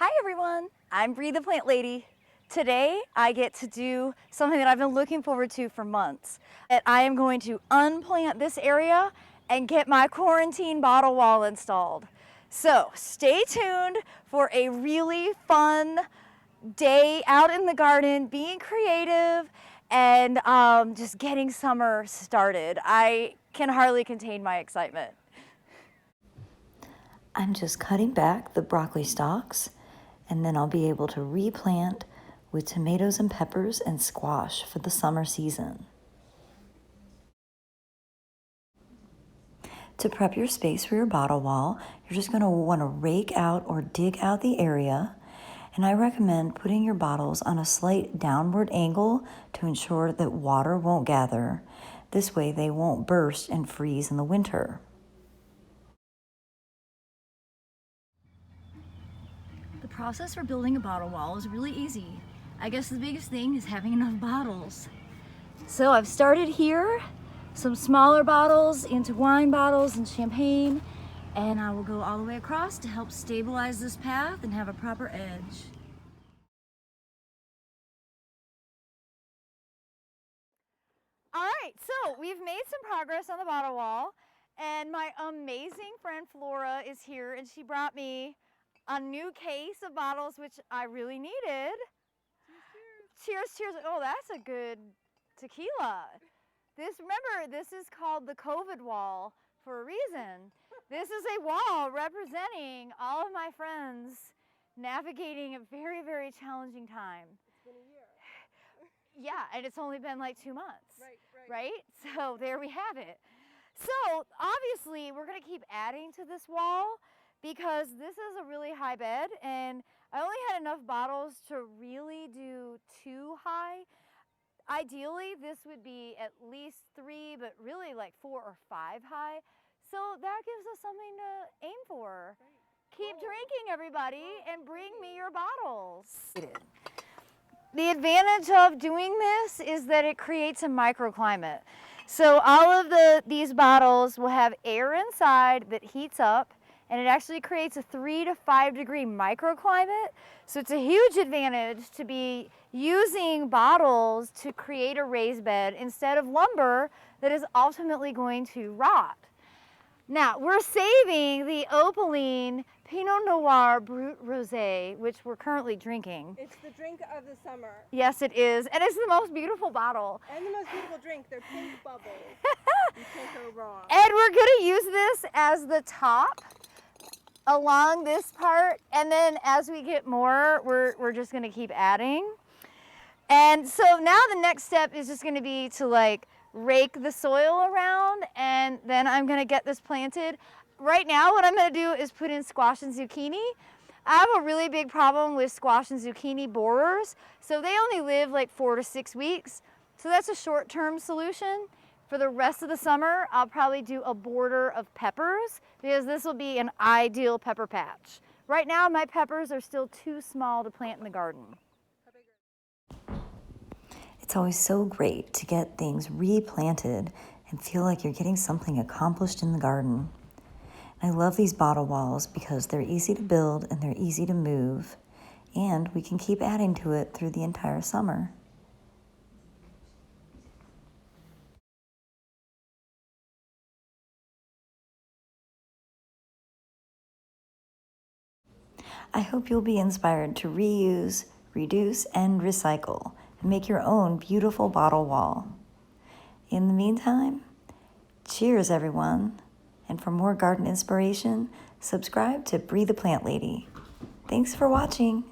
Hi everyone, I'm Bree the Plant Lady. Today I get to do something that I've been looking forward to for months. I am going to unplant this area and get my quarantine bottle wall installed. So stay tuned for a really fun day out in the garden, being creative and just getting summer started. I can hardly contain my excitement. I'm just cutting back the broccoli stalks, and then I'll be able to replant with tomatoes and peppers and squash for the summer season. To prep your space for your bottle wall, you're just going to want to rake out or dig out the area, and I recommend putting your bottles on a slight downward angle to ensure that water won't gather. This way they won't burst and freeze in the winter. The process for building a bottle wall is really easy. I guess the biggest thing is having enough bottles. So I've started here, some smaller bottles into wine bottles and champagne, and I will go all the way across to help stabilize this path and have a proper edge. All right, so we've made some progress on the bottle wall, and my amazing friend Flora is here, and she brought me a new case of bottles, which I really needed. Cheers, cheers. Oh, that's a good tequila. Remember, this is called the COVID wall for a reason. This is a wall representing all of my friends navigating a very, very challenging time. It's been a year. Yeah, and it's only been like 2 months. Right. So there we have it. So obviously we're gonna keep adding to this wall because this is a really high bed, and I only had enough bottles to really do 2 high. Ideally, this would be at least 3, but really like 4 or 5 high. So that gives us something to aim for. Right. Keep drinking, everybody, and bring me your bottles. The advantage of doing this is that it creates a microclimate. So all of these bottles will have air inside that heats up, and it actually creates a 3 to 5 degree microclimate. So it's a huge advantage to be using bottles to create a raised bed instead of lumber that is ultimately going to rot. Now, we're saving the Opaline Pinot Noir Brut Rosé, which we're currently drinking. It's the drink of the summer. Yes, it is, and it's the most beautiful bottle. And the most beautiful drink. They're pink bubbles. You can't go wrong. And we're gonna use this as the top along this part, and then as we get more, we're just gonna keep adding. And so now the next step is just gonna be to like rake the soil around, and then I'm gonna get this planted. Right now what I'm gonna do is put in squash and zucchini. I have a really big problem with squash and zucchini borers, so they only live like 4 to 6 weeks. So that's a short-term solution. For the rest of the summer, I'll probably do a border of peppers because this will be an ideal pepper patch. Right now, my peppers are still too small to plant in the garden. It's always so great to get things replanted and feel like you're getting something accomplished in the garden. I love these bottle walls because they're easy to build and they're easy to move, and we can keep adding to it through the entire summer. I hope you'll be inspired to reuse, reduce, and recycle and make your own beautiful bottle wall. In the meantime, cheers everyone, and for more garden inspiration, subscribe to Bree the Plant Lady. Thanks for watching.